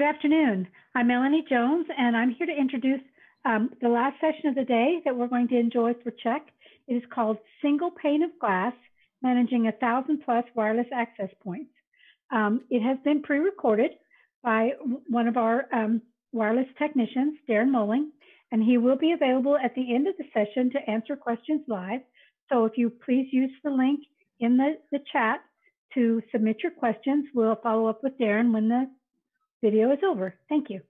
Good afternoon. I'm Melanie Jones, and I'm here to introduce the last session of the day that we're going to enjoy for Czech. It is called Single Pane of Glass, Managing 1,000+ Wireless Access Points. It has been pre-recorded by one of our wireless technicians, Darren Mohling, and he will be available at the end of the session to answer questions live. So if you please use the link in the chat to submit your questions, we'll follow up with Darren when the video is over. Thank you.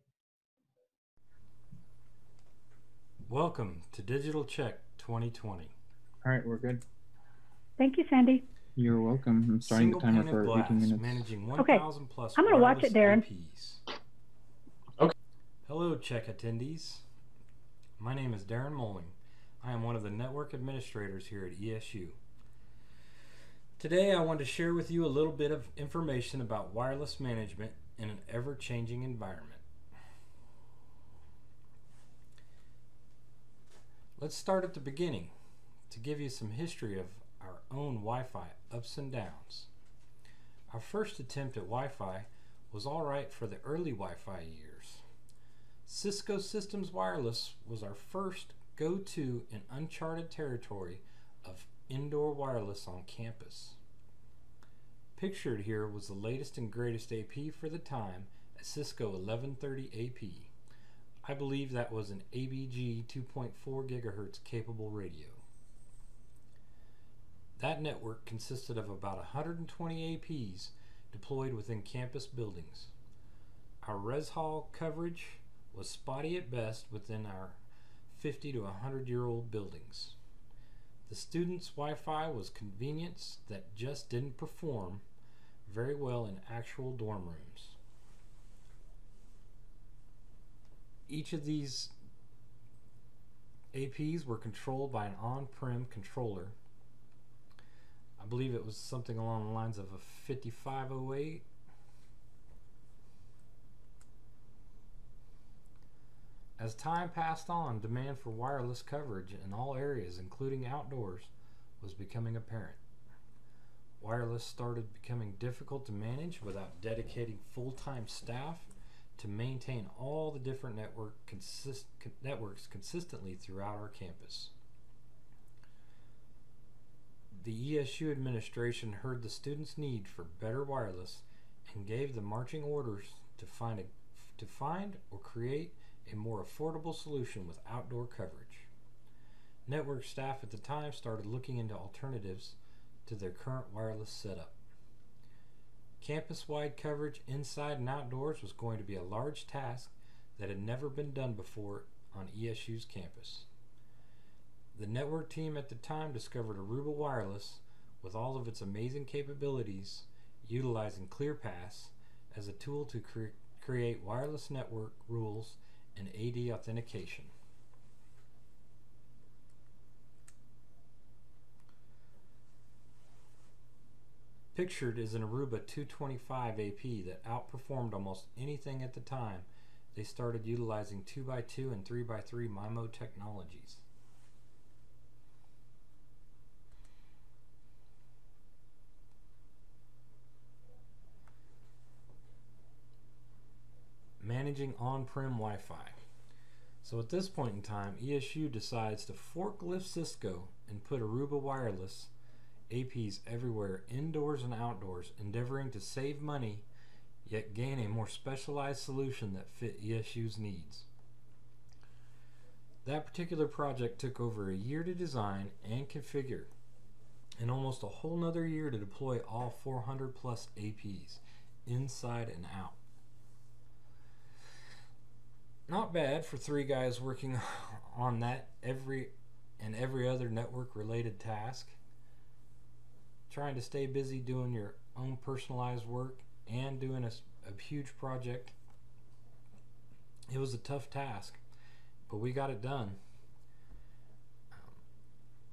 Welcome to Digital Czech 2020. All right, we're good. Thank you, Sandy. You're welcome. I'm starting the timer for 18 minutes. Managing 1,000+ Okay, I'm going to watch it, Darren. APs. Okay. Hello, Czech attendees. My name is Darren Mohling. I am one of the network administrators here at ESU. Today, I want to share with you a little bit of information about wireless management in an ever-changing environment. Let's start at the beginning to give you some history of our own Wi-Fi ups and downs. Our first attempt at Wi-Fi was all right for the early Wi-Fi years. Cisco Systems Wireless was our first go-to in uncharted territory of indoor wireless on campus. Pictured here was the latest and greatest AP for the time, a Cisco 1130 AP. I believe that was an ABG 2.4 GHz capable radio. That network consisted of about 120 APs deployed within campus buildings. Our res hall coverage was spotty at best within our 50 to 100-year-old buildings. The students' Wi-Fi was convenience that just didn't perform very well in actual dorm rooms. Each of these APs were controlled by an on-prem controller. I believe it was something along the lines of a 5508. As time passed on, demand for wireless coverage in all areas, including outdoors, was becoming apparent. Wireless started becoming difficult to manage without dedicating full-time staff to maintain all the different networks consistently throughout our campus. The ESU administration heard the students' need for better wireless and gave the marching orders to find or create a more affordable solution with outdoor coverage. Network staff at the time started looking into alternatives to their current wireless setup. Campus-wide coverage inside and outdoors was going to be a large task that had never been done before on ESU's campus. The network team at the time discovered Aruba Wireless with all of its amazing capabilities, utilizing ClearPass as a tool to create wireless network rules and AD authentication. Pictured is an Aruba 225 AP that outperformed almost anything at the time. They started utilizing 2x2 and 3x3 MIMO technologies. Managing on-prem Wi-Fi. So at this point in time, ESU decides to forklift Cisco and put Aruba Wireless APs everywhere, indoors and outdoors, endeavoring to save money, yet gain a more specialized solution that fit ESU's needs. That particular project took over a year to design and configure, and almost a whole nother year to deploy all 400+ APs, inside and out. Not bad for 3 guys working on that every other network-related task. Trying to stay busy doing your own personalized work and doing a huge project. It was a tough task, but we got it done.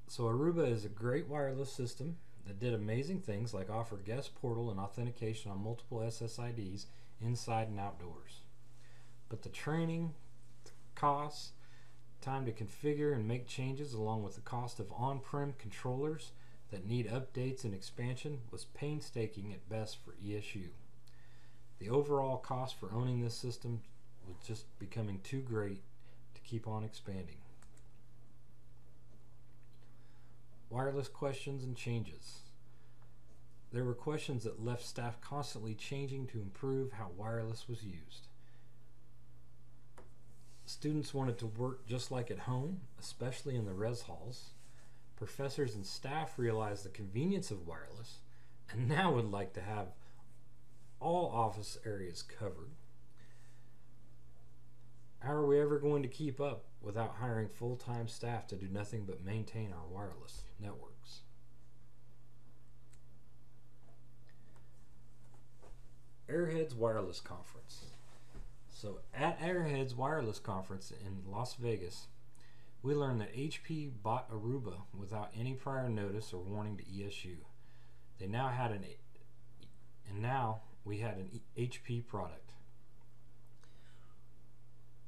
So Aruba is a great wireless system that did amazing things like offer guest portal and authentication on multiple SSIDs inside and outdoors. But the training, costs, time to configure and make changes, along with the cost of on-prem controllers that need updates and expansion, was painstaking at best for ESU. The overall cost for owning this system was just becoming too great to keep on expanding. Wireless questions and changes. There were questions that left staff constantly changing to improve how wireless was used. Students wanted to work just like at home, especially in the res halls. Professors and staff realized the convenience of wireless and now would like to have all office areas covered. How are we ever going to keep up without hiring full-time staff to do nothing but maintain our wireless networks? Airheads Wireless Conference. So at Airheads Wireless Conference in Las Vegas, we learned that HP bought Aruba without any prior notice or warning to ESU. They now had we had an HP product,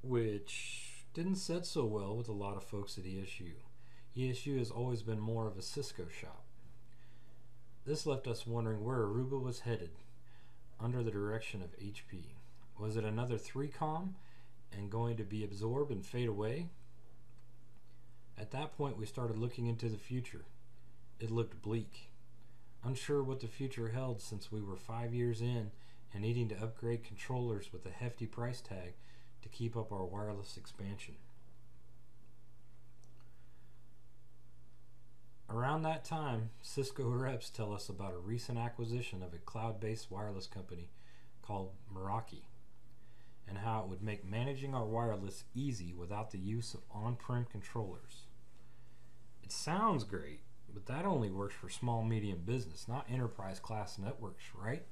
which didn't set so well with a lot of folks at ESU. ESU has always been more of a Cisco shop. This left us wondering where Aruba was headed under the direction of HP. Was it another 3Com and going to be absorbed and fade away? At that point, we started looking into the future. It looked bleak. Unsure what the future held since we were 5 years in and needing to upgrade controllers with a hefty price tag to keep up our wireless expansion. Around that time, Cisco reps tell us about a recent acquisition of a cloud-based wireless company called Meraki, and how it would make managing our wireless easy without the use of on-prem controllers. It sounds great, but that only works for small medium business, not enterprise class networks, right?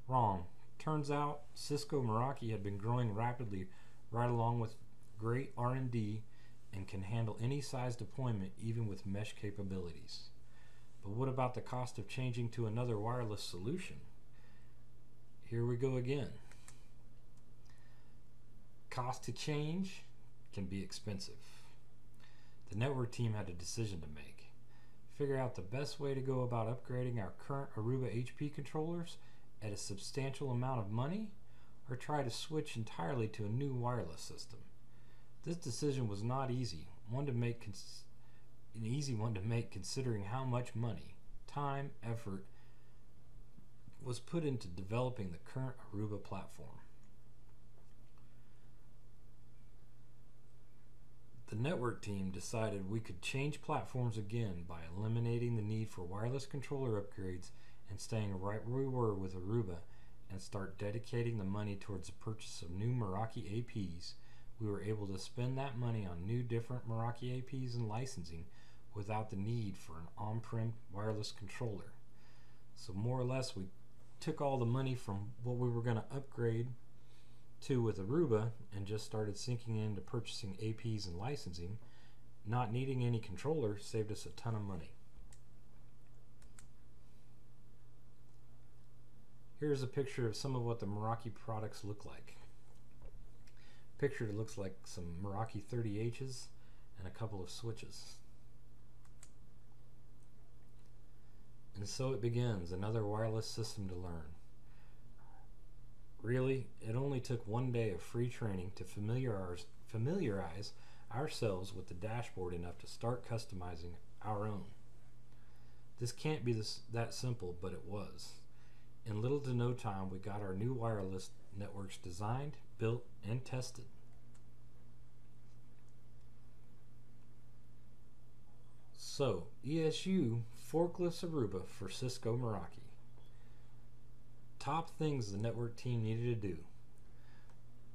Wrong. Turns out Cisco Meraki had been growing rapidly right along with great R&D and can handle any size deployment even with mesh capabilities. But what about the cost of changing to another wireless solution? Here we go again. Cost to change can be expensive. The network team had a decision to make. Figure out the best way to go about upgrading our current Aruba HP controllers at a substantial amount of money, or try to switch entirely to a new wireless system. This decision was not easy, an easy one to make considering how much money, time, effort was put into developing the current Aruba platform. The network team decided we could change platforms again by eliminating the need for wireless controller upgrades and staying right where we were with Aruba, and start dedicating the money towards the purchase of new Meraki APs. We were able to spend that money on new different Meraki APs and licensing without the need for an on-prem wireless controller. So more or less we took all the money from what we were going to upgrade to with Aruba and just started sinking into purchasing APs and licensing. Not needing any controller saved us a ton of money. Here's a picture of some of what the Meraki products look like. Picture it looks like some Meraki 30Hs and a couple of switches. And so it begins, another wireless system to learn. Really, it only took one day of free training to familiarize ourselves with the dashboard enough to start customizing our own. This can't be that simple, but it was. In little to no time, we got our new wireless networks designed, built, and tested. So, ESU forklifts Aruba for Cisco Meraki. Top things the network team needed to do: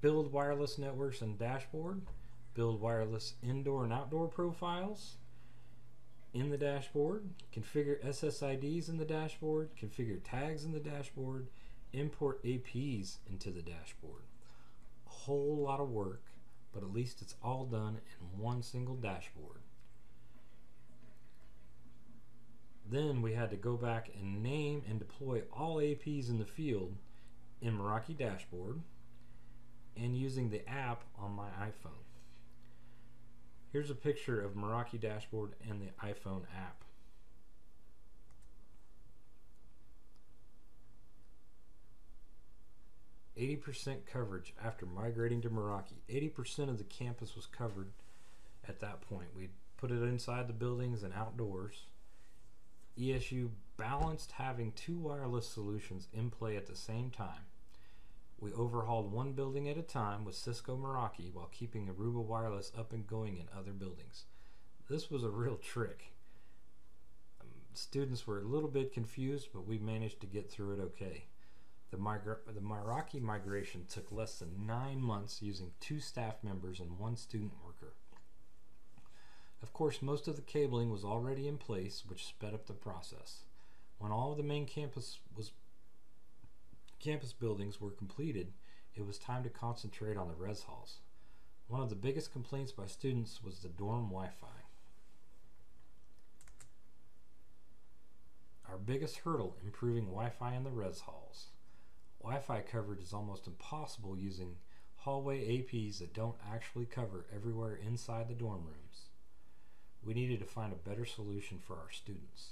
build wireless networks and dashboard, build wireless indoor and outdoor profiles in the dashboard, configure SSIDs in the dashboard, configure tags in the dashboard, import APs into the dashboard. A whole lot of work, but at least it's all done in one single dashboard. Then we had to go back and name and deploy all APs in the field in Meraki dashboard and using the app on my iPhone. Here's a picture of Meraki dashboard and the iPhone app. 80% coverage after migrating to Meraki. 80% of the campus was covered at that point. We put it inside the buildings and outdoors. ESU balanced having 2 wireless solutions in play at the same time. We overhauled one building at a time with Cisco Meraki while keeping Aruba Wireless up and going in other buildings. This was a real trick. Students were a little bit confused, but we managed to get through it okay. The Meraki migration took less than 9 months using 2 staff members and 1 student worker. Of course, most of the cabling was already in place, which sped up the process. When all of the main campus buildings were completed, it was time to concentrate on the res halls. One of the biggest complaints by students was the dorm Wi-Fi. Our biggest hurdle, improving Wi-Fi in the res halls. Wi-Fi coverage is almost impossible using hallway APs that don't actually cover everywhere inside the dorm rooms. We needed to find a better solution for our students.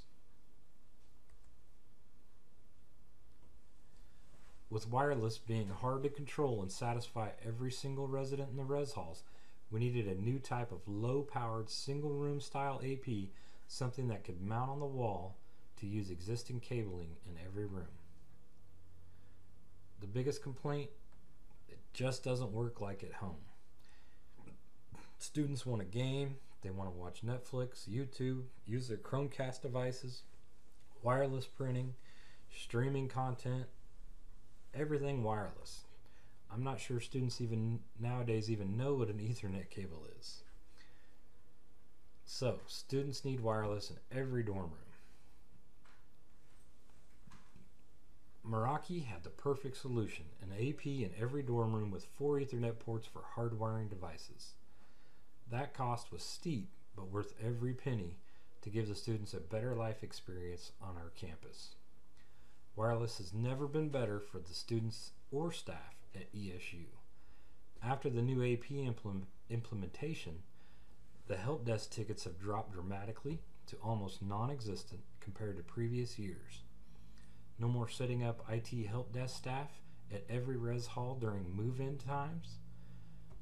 With wireless being hard to control and satisfy every single resident in the res halls, we needed a new type of low-powered single-room style AP, something that could mount on the wall to use existing cabling in every room. The biggest complaint, it just doesn't work like at home. Students want to game, they want to watch Netflix, YouTube, use their Chromecast devices, wireless printing, streaming content, everything wireless. I'm not sure students nowadays even know what an Ethernet cable is. So, students need wireless in every dorm room. Meraki had the perfect solution, an AP in every dorm room with 4 Ethernet ports for hardwiring devices. That cost was steep, but worth every penny to give the students a better life experience on our campus. Wireless has never been better for the students or staff at ESU. After the new AP implementation, the help desk tickets have dropped dramatically to almost non-existent compared to previous years. No more setting up IT help desk staff at every res hall during move-in times.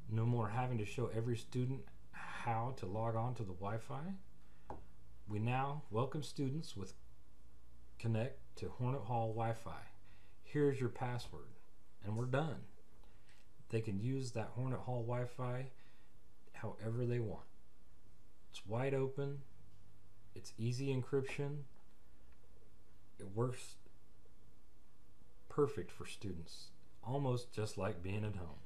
No more having to show every student how to log on to the Wi-Fi. We now welcome students with Connect to Hornet Hall Wi-Fi. Here's your password, and we're done. They can use that Hornet Hall Wi-Fi however they want. It's wide open. It's easy encryption. It works perfect for students, almost just like being at home.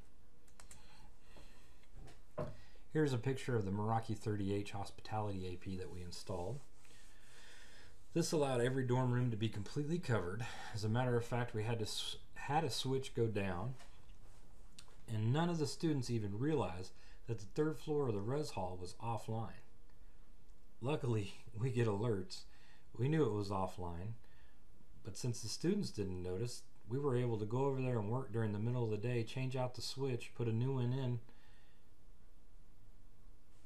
Here's a picture of the Meraki 30H hospitality AP that we installed. This allowed every dorm room to be completely covered. As a matter of fact, we had a switch go down, and none of the students even realized that the 3rd floor of the res hall was offline. Luckily, we get alerts. We knew it was offline, but since the students didn't notice, we were able to go over there and work during the middle of the day, change out the switch, put a new one in,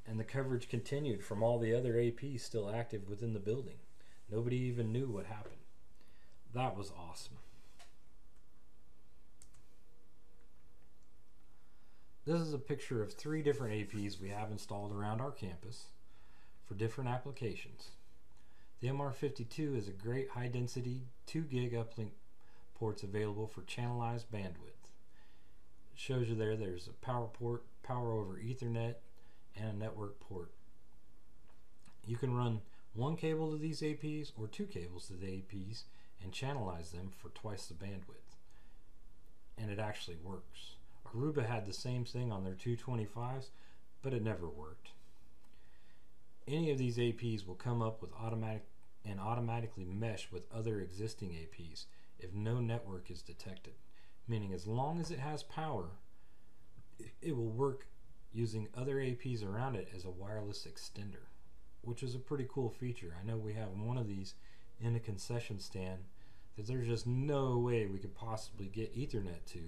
and the coverage continued from all the other APs still active within the building. Nobody even knew what happened. That was awesome. This is a picture of 3 different APs we have installed around our campus for different applications. The MR52 is a great high-density 2 gig uplink ports available for channelized bandwidth. It shows you there's a power port, power over Ethernet, and a network port. You can run 1 cable to these APs or 2 cables to the APs and channelize them for twice the bandwidth. And it actually works. Aruba had the same thing on their 225s, but it never worked. Any of these APs will come up with automatically mesh with other existing APs if no network is detected, meaning as long as it has power, it will work using other APs around it as a wireless extender, which is a pretty cool feature. I know we have one of these in a concession stand that there's just no way we could possibly get Ethernet to,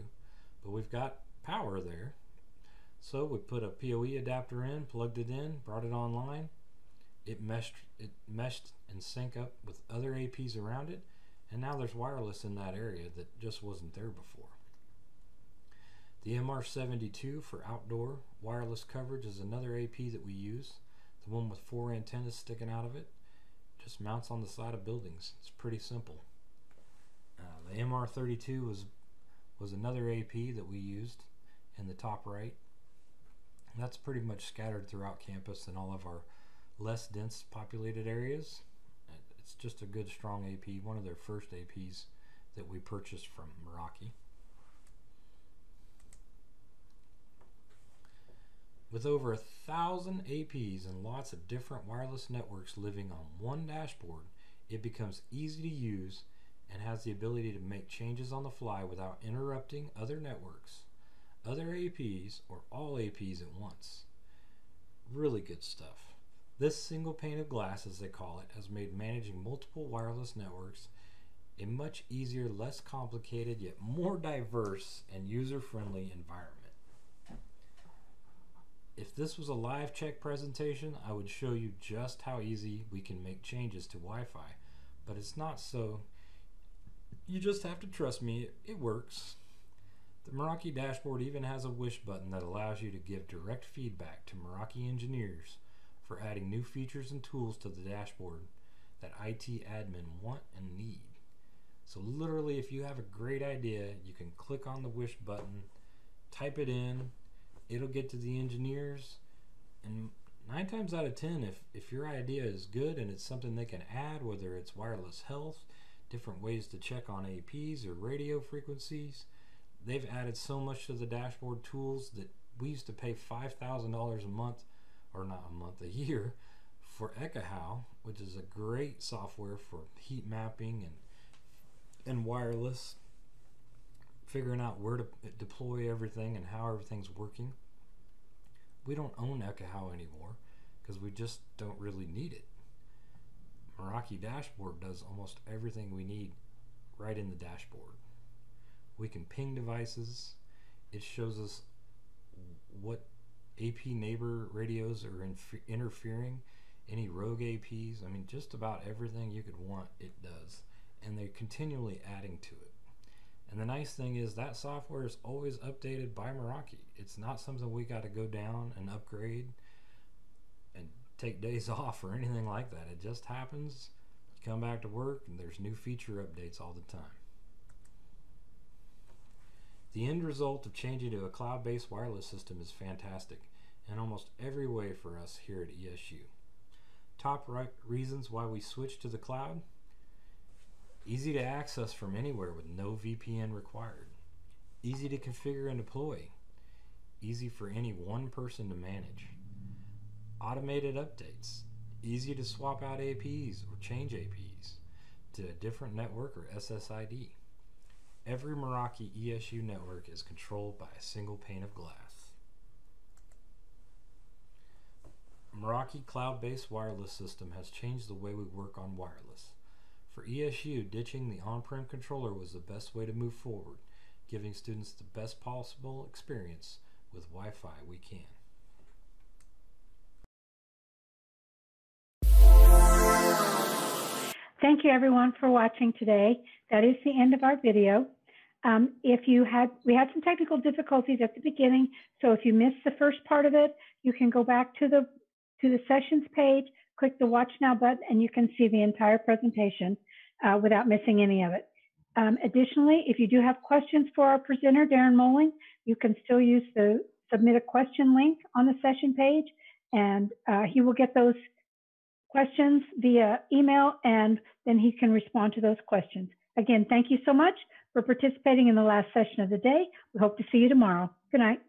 but we've got power there. So we put a PoE adapter in, plugged it in, brought it online. It meshed and synced up with other APs around it, and now there's wireless in that area that just wasn't there before. The MR72 for outdoor wireless coverage is another AP that we use. The one with 4 antennas sticking out of it. Just mounts on the side of buildings. It's pretty simple. The MR32 was another AP that we used in the top right. That's pretty much scattered throughout campus in all of our less dense populated areas. It's just a good strong AP, one of their first APs that we purchased from Meraki. With over 1,000 APs and lots of different wireless networks living on one dashboard, it becomes easy to use and has the ability to make changes on the fly without interrupting other networks, other APs, or all APs at once. Really good stuff. This single pane of glass, as they call it, has made managing multiple wireless networks a much easier, less complicated, yet more diverse and user-friendly environment. If this was a live check presentation, I would show you just how easy we can make changes to Wi-Fi, but it's not so. You just have to trust me, it works. The Meraki dashboard even has a wish button that allows you to give direct feedback to Meraki engineers for adding new features and tools to the dashboard that IT admin want and need. So literally, if you have a great idea, you can click on the wish button, type it in, it'll get to the engineers, and 9 times out of 10, if your idea is good and it's something they can add, whether it's wireless health, different ways to check on APs or radio frequencies, they've added so much to the dashboard tools that we used to pay $5,000 a month, or not a month, a year, for Ekahau, which is a great software for heat mapping and wireless, figuring out where to deploy everything and how everything's working. We don't own Ekahau anymore because we just don't really need it. Meraki dashboard does almost everything we need right in the dashboard. We can ping devices. It shows us what AP neighbor radios are interfering, any rogue APs. I mean, just about everything you could want, it does. And they're continually adding to it. And the nice thing is that software is always updated by Meraki. It's not something we got to go down and upgrade and take days off or anything like that. It just happens. You come back to work and there's new feature updates all the time. The end result of changing to a cloud-based wireless system is fantastic in almost every way for us here at ESU. Top reasons why we switched to the cloud: easy to access from anywhere with no VPN required. Easy to configure and deploy. Easy for any one person to manage. Automated updates. Easy to swap out APs or change APs to a different network or SSID. Every Meraki ESU network is controlled by a single pane of glass. Meraki cloud-based wireless system has changed the way we work on wireless. For ESU, ditching the on-prem controller was the best way to move forward, giving students the best possible experience with Wi-Fi we can. Thank you everyone for watching today. That is the end of our video. We had some technical difficulties at the beginning, so if you missed the first part of it, you can go back to the sessions page, click the Watch Now button, and you can see the entire presentation without missing any of it. Additionally, if you do have questions for our presenter, Darren Mohling, you can still use the Submit a Question link on the session page, and he will get those questions via email, and then he can respond to those questions. Again, thank you so much for participating in the last session of the day. We hope to see you tomorrow. Good night.